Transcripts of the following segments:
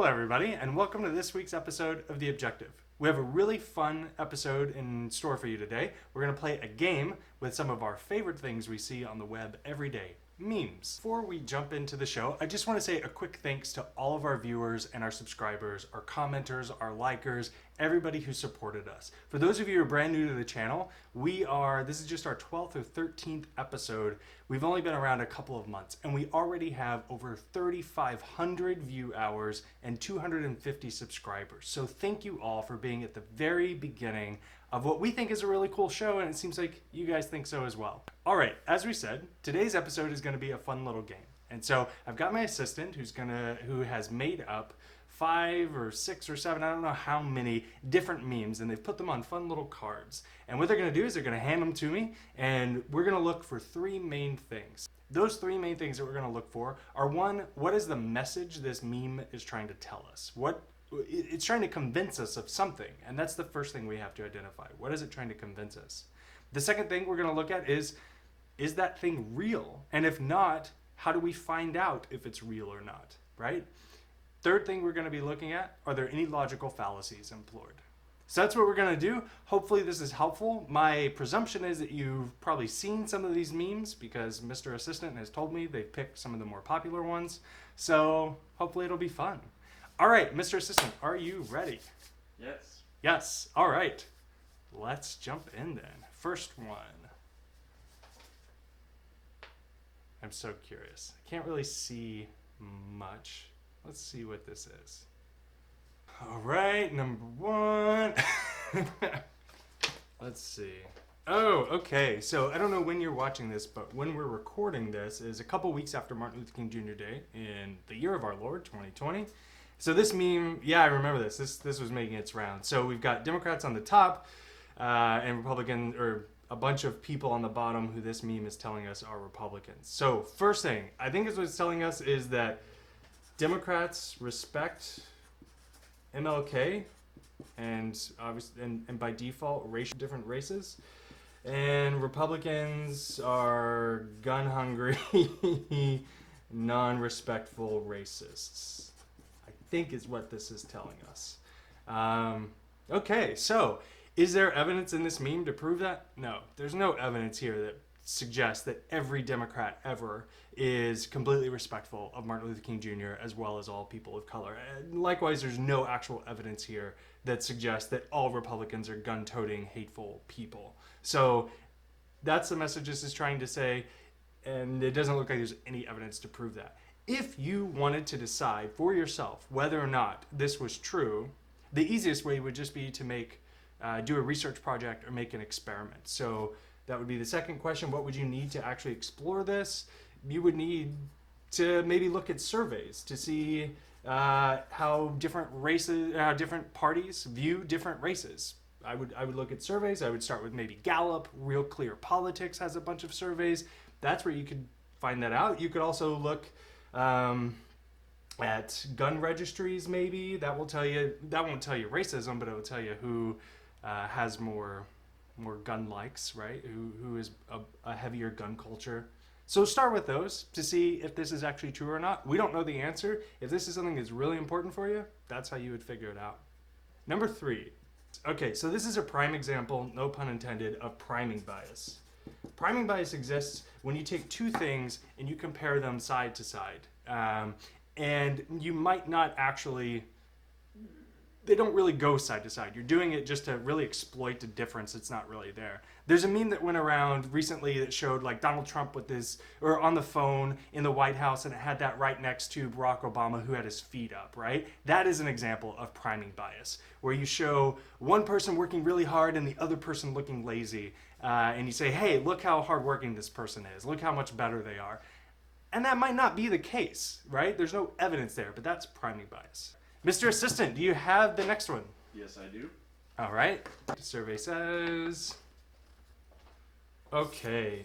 everybody, and welcome to this week's episode of The Objective. We have a really fun episode in store for you today. We're going to play a game with some of our favorite things we see on the web every day. Memes. Before we jump into the show, I just want to say a quick thanks to all of our viewers and our subscribers, our commenters, our likers, everybody who supported us. For those of you who are brand new to the channel, this is just our 12th or 13th episode. We've only been around a couple of months, and we already have over 3,500 view hours and 250 subscribers. So thank you all for being at the very beginning of what we think is a really cool show, and it seems like you guys think so as well. All right, as we said, today's episode is going to be a fun little game. And so I've got my assistant who has made up 5 or 6 or 7, I don't know how many different memes, and they've put them on fun little cards. And what they're going to do is they're going to hand them to me, and we're going to look for 3 main things. Those 3 main things that we're going to look for are, 1, what is the message this meme is trying to tell us? It's trying to convince us of something, and that's the first thing we have to identify. What is it trying to convince us? The second thing we're going to look at is that thing real? And if not, how do we find out if it's real or not, right? Third thing we're going to be looking at, are there any logical fallacies employed? So that's what we're going to do. Hopefully this is helpful. My presumption is that you've probably seen some of these memes because Mr. Assistant has told me they've picked some of the more popular ones. So hopefully it'll be fun. All right, Mr. Assistant, are you ready? Yes. Yes. All right. Let's jump in then. First one. I'm so curious. I can't really see much. Let's see what this is. All right, number 1. Let's see. Oh, okay. So I don't know when you're watching this, but when we're recording this is a couple weeks after Martin Luther King Jr. Day in the year of our Lord, 2020. So this meme, yeah, I remember this. This was making its round. So we've got Democrats on the top and Republican, or a bunch of people on the bottom who this meme is telling us are Republicans. So first thing, I think is what it's telling us is that Democrats respect MLK and obviously, and by default, different races, and Republicans are gun hungry, non-respectful racists. I think is what this is telling us. Okay, so is there evidence in this meme to prove that? No, there's no evidence here that suggests that every Democrat ever is completely respectful of Martin Luther King Jr. as well as all people of color. And likewise, there's no actual evidence here that suggests that all Republicans are gun-toting, hateful people. So that's the message this is trying to say, and it doesn't look like there's any evidence to prove that. If you wanted to decide for yourself whether or not this was true, the easiest way would just be to do a research project or make an experiment. So that would be the second question. What would you need to actually explore this? You would need to maybe look at surveys to see how different parties view different races. I would look at surveys. I would start with maybe Gallup. Real Clear Politics has a bunch of surveys. That's where you could find that out. You could also look at gun registries. Maybe that won't tell you racism, but it will tell you who has more gun likes, right? Who is a heavier gun culture. So start with those to see if this is actually true or not. We don't know the answer. If this is something that's really important for you, that's how you would figure it out. Number 3. Okay, so this is a prime example, no pun intended, of priming bias. Priming bias exists when you take 2 things and you compare them side to side. And you might not actually, they don't really go side to side. You're doing it just to really exploit the difference that's not really there. There's a meme that went around recently that showed like Donald Trump or on the phone in the White House, and it had that right next to Barack Obama who had his feet up, right? That is an example of priming bias, where you show one person working really hard and the other person looking lazy, and you say, hey, look how hardworking this person is. Look how much better they are. And that might not be the case, right? There's no evidence there, but that's priming bias. Mr. Assistant, do you have the next one? Yes, I do. All right. The survey says, okay.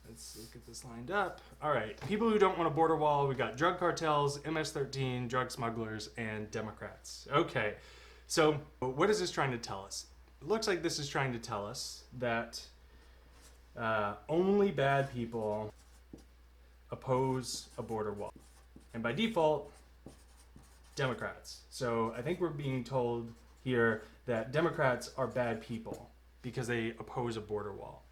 Let's get this lined up. All right. People who don't want a border wall, we got drug cartels, MS-13, drug smugglers, and Democrats. Okay. So what is this trying to tell us? It looks like this is trying to tell us that only bad people oppose a border wall. And by default, Democrats. So I think we're being told here that Democrats are bad people because they oppose a border wall.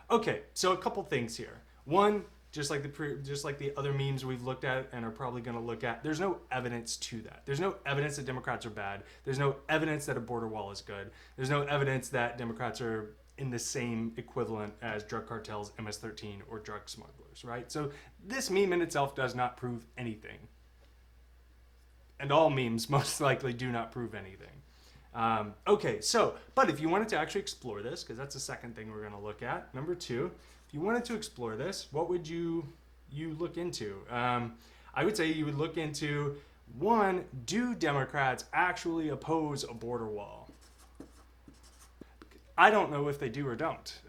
Okay, so a couple things here. One, just like the other memes we've looked at and are probably going to look at, there's no evidence to that. There's no evidence that Democrats are bad. There's no evidence that a border wall is good. There's no evidence that Democrats are in the same equivalent as drug cartels, MS-13, or drug smugglers, right? So this meme in itself does not prove anything. And all memes most likely do not prove anything. Okay, so, but if you wanted to actually explore this, because that's the second thing we're going to look at, number two, if you wanted to explore this, what would you look into? I would say you would look into, one, do Democrats actually oppose a border wall? I don't know if they do or don't.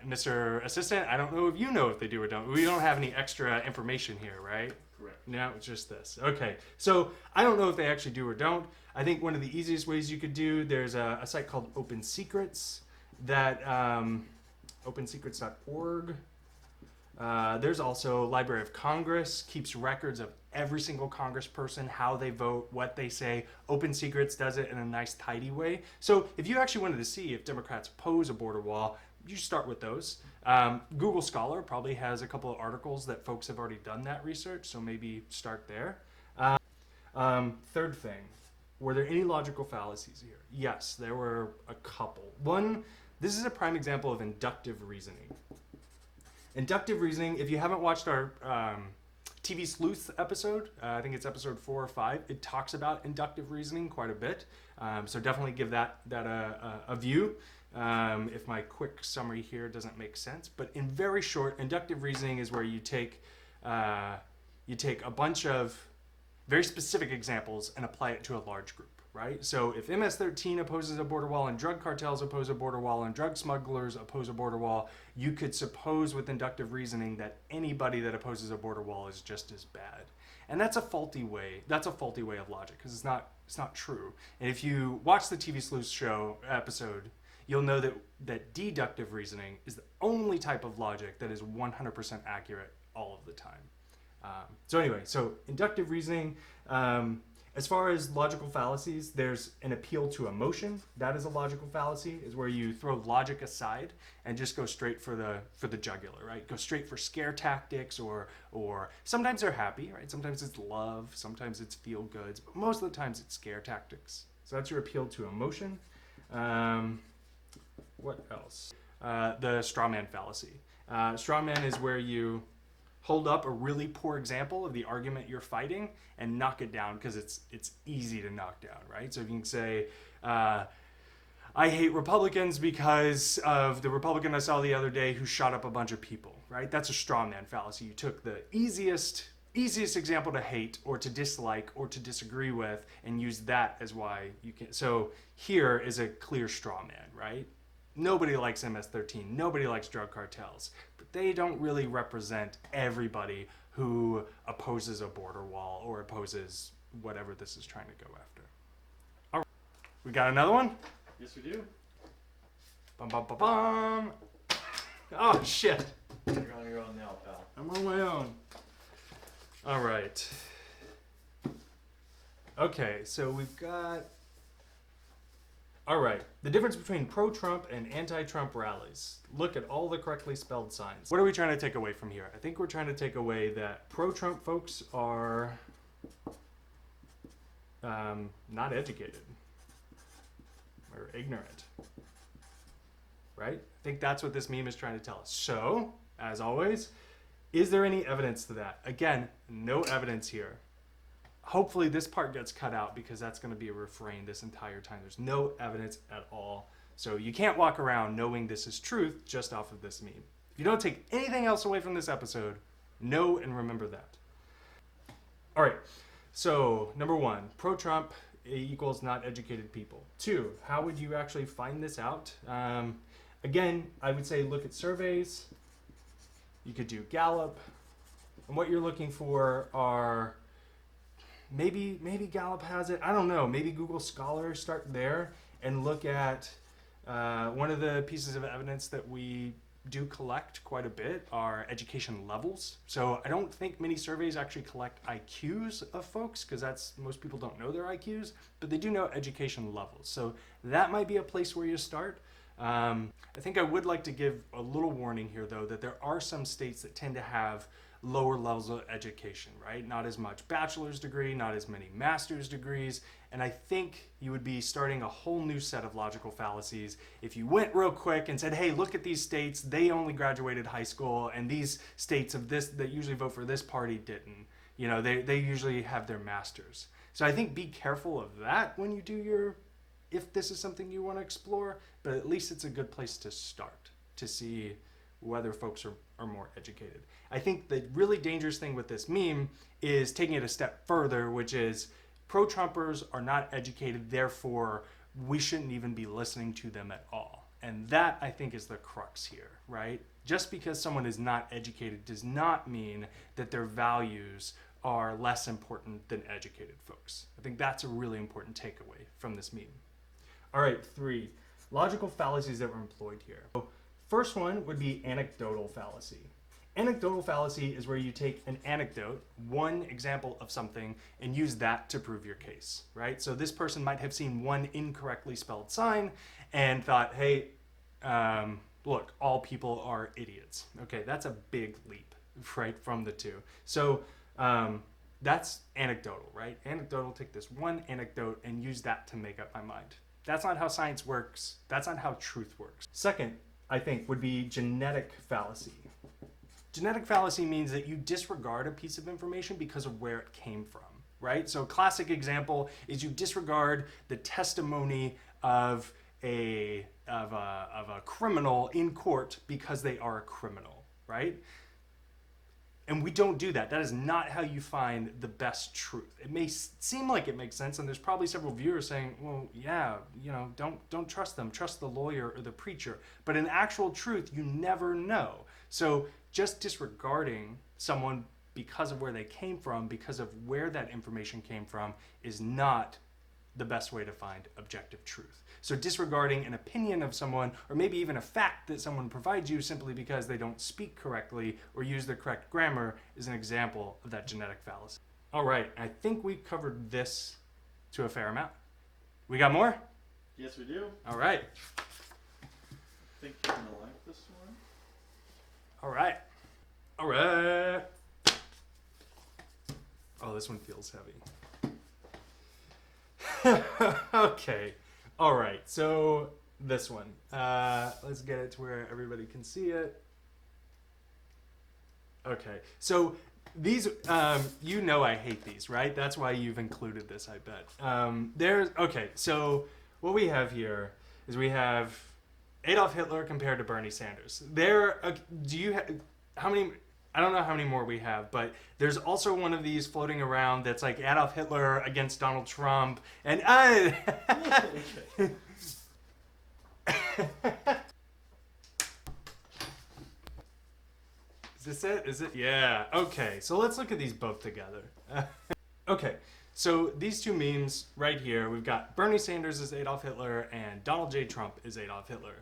Mr. Assistant, I don't know if you know if they do or don't. We don't have any extra information here, right? Correct. No, it's just this. Okay, so I don't know if they actually do or don't. I think one of the easiest ways you could do, there's a site called Open Secrets that, opensecrets.org. There's also Library of Congress, keeps records of every single congressperson, how they vote, what they say. Open Secrets does it in a nice, tidy way. So if you actually wanted to see if Democrats oppose a border wall, you start with those. Google Scholar probably has a couple of articles that folks have already done that research, so maybe start there. Third thing, were there any logical fallacies here? Yes, there were a couple. One, this is a prime example of inductive reasoning. Inductive reasoning, if you haven't watched our TV Sleuth episode, I think it's episode 4 or 5, it talks about inductive reasoning quite a bit. So definitely give that a view. If my quick summary here doesn't make sense. But in very short, inductive reasoning is where you take a bunch of very specific examples and apply it to a large group, right? So if MS-13 opposes a border wall and drug cartels oppose a border wall and drug smugglers oppose a border wall, you could suppose with inductive reasoning that anybody that opposes a border wall is just as bad. And that's a faulty way. That's a faulty way of logic because it's not true. And if you watch the TV Sleuth show episode, you'll know that deductive reasoning is the only type of logic that is 100% accurate all of the time. So anyway, so inductive reasoning, as far as logical fallacies, there's an appeal to emotion. That is a logical fallacy, is where you throw logic aside and just go straight for the jugular, right? Go straight for scare tactics or sometimes they're happy, right? Sometimes it's love, sometimes it's feel goods, but most of the times it's scare tactics. So that's your appeal to emotion. What else? The straw man fallacy. Straw man is where you hold up a really poor example of the argument you're fighting and knock it down because it's easy to knock down, right? So if you can say, I hate Republicans because of the Republican I saw the other day who shot up a bunch of people, right? That's a straw man fallacy. You took the easiest example to hate or to dislike or to disagree with and used that as why you can. So here is a clear straw man, right? Nobody likes MS-13. Nobody likes drug cartels. But they don't really represent everybody who opposes a border wall or opposes whatever this is trying to go after. All right. We got another one? Yes, we do. Bum, bum, bum, bum. Oh, shit. You're on your own now, pal. I'm on my own. All right. Okay, so we've got... All right, the difference between pro-Trump and anti-Trump rallies. Look at all the correctly spelled signs. What are we trying to take away from here? I think we're trying to take away that pro-Trump folks are not educated or ignorant, right? I think that's what this meme is trying to tell us. So, as always, is there any evidence to that? Again, no evidence here. Hopefully this part gets cut out because that's going to be a refrain this entire time. There's no evidence at all. So you can't walk around knowing this is truth just off of this meme. If you don't take anything else away from this episode, know and remember that. All right, so number one, pro-Trump equals not educated people. Two, how would you actually find this out? Again, I would say look at surveys. You could do Gallup. And what you're looking for are... Maybe Gallup has it. I don't know. Maybe Google Scholar, start there and look at one of the pieces of evidence that we do collect quite a bit are education levels. So I don't think many surveys actually collect IQs of folks, because most people don't know their IQs, but they do know education levels. So that might be a place where you start. I think I would like to give a little warning here, though, that there are some states that tend to have lower levels of education, right? Not as much bachelor's degree, not as many master's degrees. And I think you would be starting a whole new set of logical fallacies if you went real quick and said, hey, look at these states, they only graduated high school, and these states of this that usually vote for this party didn't. You know, they usually have their masters. So I think be careful of that when you do if this is something you want to explore, but at least it's a good place to start to see whether folks are more educated. I think the really dangerous thing with this meme is taking it a step further, which is pro-Trumpers are not educated, therefore we shouldn't even be listening to them at all. And that, I think, is the crux here, right? Just because someone is not educated does not mean that their values are less important than educated folks. I think that's a really important takeaway from this meme. All right, 3 logical fallacies that were employed here. So, first one would be anecdotal fallacy. Anecdotal fallacy is where you take an anecdote, one example of something, and use that to prove your case, right? So this person might have seen one incorrectly spelled sign and thought, hey, look, all people are idiots. Okay, that's a big leap, right, from the two. So that's anecdotal, right? Anecdotal, take this one anecdote and use that to make up my mind. That's not how science works. That's not how truth works. Second, I think, would be genetic fallacy. Genetic fallacy means that you disregard a piece of information because of where it came from, right? So a classic example is you disregard the testimony of a criminal in court because they are a criminal, right? And we don't do that. That is not how you find the best truth. It may seem like it makes sense, and there's probably several viewers saying, well, yeah, you know, don't trust them. Trust the lawyer or the preacher. But in actual truth, you never know. So just disregarding someone because of where they came from, because of where that information came from, is not the best way to find objective truth. So disregarding an opinion of someone, or maybe even a fact that someone provides you simply because they don't speak correctly or use the correct grammar, is an example of that genetic fallacy. All right, I think we've covered this to a fair amount. We got more? Yes, we do. All right. I think you're going to like this one. All right. All right. Oh, this one feels heavy. Okay. All right. So this one. Let's get it to where everybody can see it. Okay. So these, you know I hate these, right? That's why you've included this, I bet. Okay. So what we have here is we have Adolf Hitler compared to Bernie Sanders. How many? I don't know how many more we have, but there's also one of these floating around that's like Adolf Hitler against Donald Trump, and Is this it? Is it? Yeah. Okay. So let's look at these both together. Okay. So these two memes right here, we've got Bernie Sanders is Adolf Hitler and Donald J. Trump is Adolf Hitler.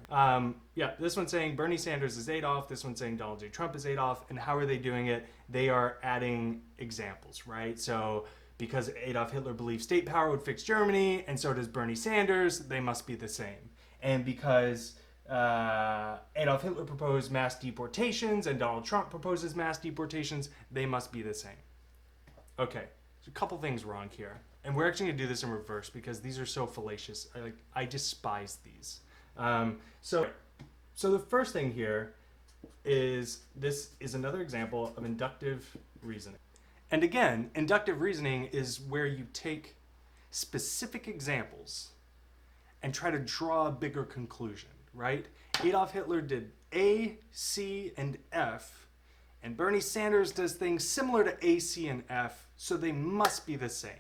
Yeah, this one's saying Bernie Sanders is Adolf, this one's saying Donald J. Trump is Adolf, and how are they doing it? They are adding examples, right? So because Adolf Hitler believed state power would fix Germany, and so does Bernie Sanders, they must be the same. And because Adolf Hitler proposed mass deportations and Donald Trump proposes mass deportations, they must be the same. Okay. A couple things wrong here, and we're actually going to do this in reverse because these are so fallacious. I despise these. So the first thing here is this is another example of inductive reasoning. And again, inductive reasoning is where you take specific examples and try to draw a bigger conclusion, right? Adolf Hitler did A, C, and F, and Bernie Sanders does things similar to A, C, and F, so they must be the same,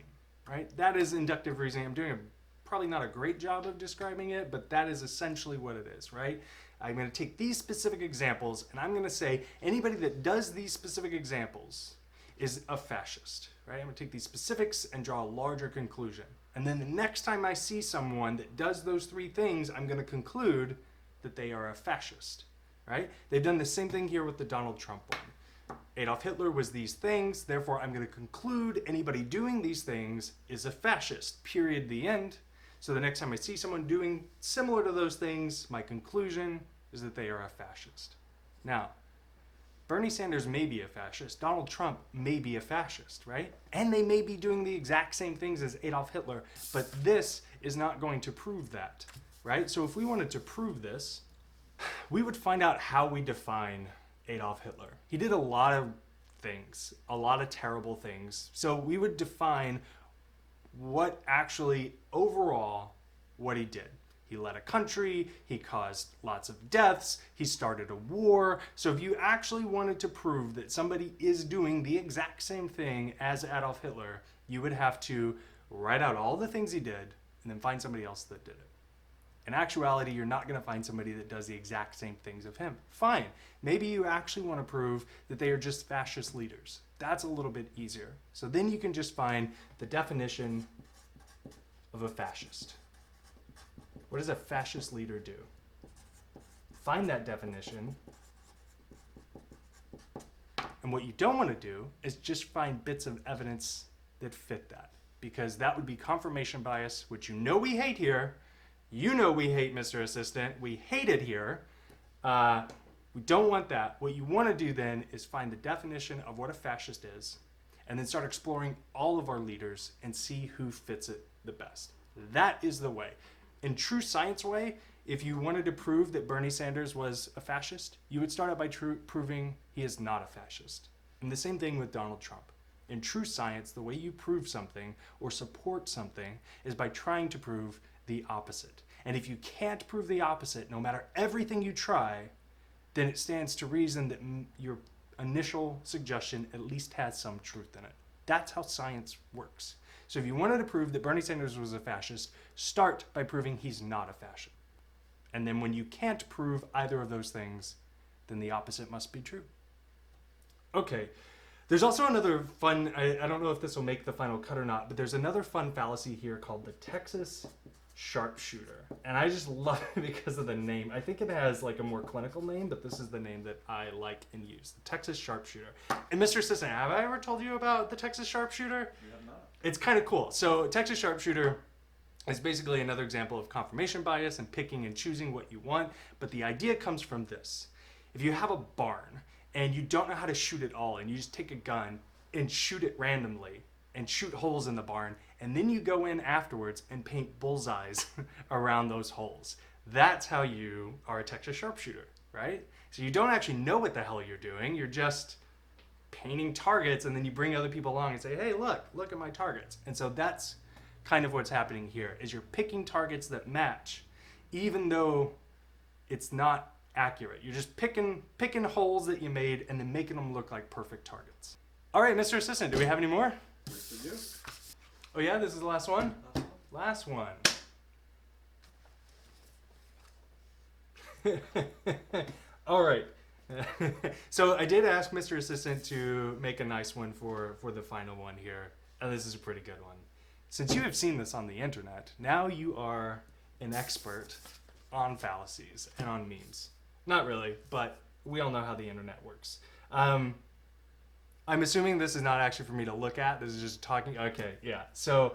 right? That is inductive reasoning. I'm doing probably not a great job of describing it, but that is essentially what it is, right? I'm going to take these specific examples, and I'm going to say anybody that does these specific examples is a fascist, right? I'm going to take these specifics and draw a larger conclusion. And then the next time I see someone that does those three things, I'm going to conclude that they are a fascist. right? They've done the same thing here with the Donald Trump one. Adolf Hitler was these things, therefore I'm going to conclude anybody doing these things is a fascist, period, the end. So the next time I see someone doing similar to those things, my conclusion is that they are a fascist. Now, Bernie Sanders may be a fascist, Donald Trump may be a fascist, right? And they may be doing the exact same things as Adolf Hitler, but this is not going to prove that, right? So if we wanted to prove this, we would find out how we define Adolf Hitler. He did a lot of things, a lot of terrible things. So we would define what actually overall what he did. He led a country, he caused lots of deaths, he started a war. So if you actually wanted to prove that somebody is doing the exact same thing as Adolf Hitler, you would have to write out all the things he did and then find somebody else that did it. In actuality, you're not going to find somebody that does the exact same things of him. Fine. Maybe you actually want to prove that they are just fascist leaders. That's a little bit easier. So then you can just find the definition of a fascist. What does a fascist leader do? Find that definition. And what you don't want to do is just find bits of evidence that fit that, because that would be confirmation bias, which you know we hate here. You know we hate, Mr. Assistant. We hate it here. We don't want that. What you want to do then is find the definition of what a fascist is and then start exploring all of our leaders and see who fits it the best. That is the way. In true science way, if you wanted to prove that Bernie Sanders was a fascist, you would start out by proving he is not a fascist. And the same thing with Donald Trump. In true science, the way you prove something or support something is by trying to prove the opposite. And if you can't prove the opposite, no matter everything you try, then it stands to reason that your initial suggestion at least has some truth in it. That's how science works. So if you wanted to prove that Bernie Sanders was a fascist, start by proving he's not a fascist. And then when you can't prove either of those things, then the opposite must be true. Okay. There's also another fun, I don't know if this will make the final cut or not, but there's another fun fallacy here called the Texas sharpshooter. And I just love it because of the name. I think it has like a more clinical name, but this is the name that I like and use. The Texas sharpshooter. And Mr. Assistant, have I ever told you about the Texas sharpshooter? You have not. It's kind of cool. So Texas sharpshooter is basically another example of confirmation bias and picking and choosing what you want. But the idea comes from this. If you have a barn and you don't know how to shoot it all and you just take a gun and shoot it randomly and shoot holes in the barn, and then you go in afterwards and paint bullseyes around those holes. That's how you are a Texas sharpshooter, right? So you don't actually know what the hell you're doing. You're just painting targets, and then you bring other people along and say, hey, look at my targets. And so that's kind of what's happening here, is you're picking targets that match, even though it's not accurate. You're just picking holes that you made and then making them look like perfect targets. All right, Mr. Assistant, do we have any more? Yes, we do. Oh yeah, this is the last one? Last one. All right. So I did ask Mr. Assistant to make a nice one for the final one here. And this is a pretty good one. Since you have seen this on the internet, now you are an expert on fallacies and on memes. Not really, but we all know how the internet works. I'm assuming this is not actually for me to look at. This is just talking. Okay, yeah. So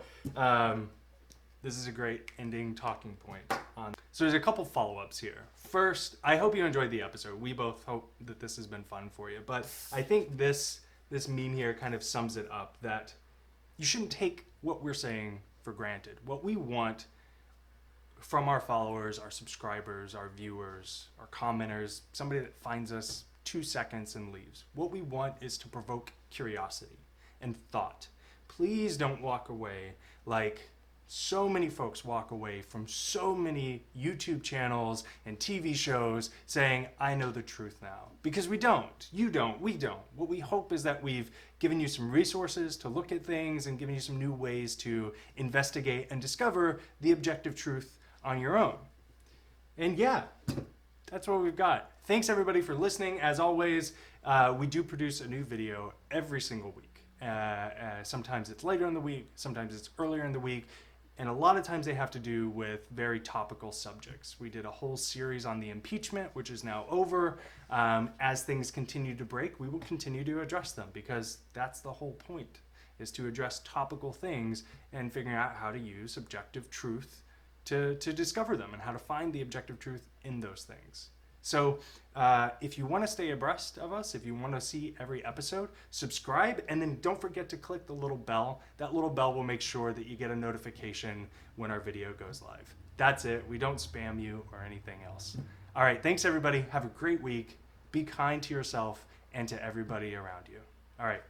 this is a great ending talking point. So there's a couple follow-ups here. First, I hope you enjoyed the episode. We both hope that this has been fun for you. But I think this meme here kind of sums it up, that you shouldn't take what we're saying for granted. What we want from our followers, our subscribers, our viewers, our commenters, somebody that finds us 2 seconds and leaves. What we want is to provoke curiosity and thought. Please don't walk away like so many folks walk away from so many YouTube channels and TV shows saying, I know the truth now. Because we don't. You don't. We don't. What we hope is that we've given you some resources to look at things and given you some new ways to investigate and discover the objective truth on your own. And yeah, that's what we've got. Thanks everybody for listening. As always, we do produce a new video every single week. Sometimes it's later in the week, sometimes it's earlier in the week. And a lot of times they have to do with very topical subjects. We did a whole series on the impeachment, which is now over. As things continue to break, we will continue to address them because that's the whole point, is to address topical things and figuring out how to use objective truth to discover them and how to find the objective truth in those things. So if you want to stay abreast of us, if you want to see every episode, subscribe, and then don't forget to click the little bell. That little bell will make sure that you get a notification when our video goes live. That's it. We don't spam you or anything else. All right. Thanks, everybody. Have a great week. Be kind to yourself and to everybody around you. All right.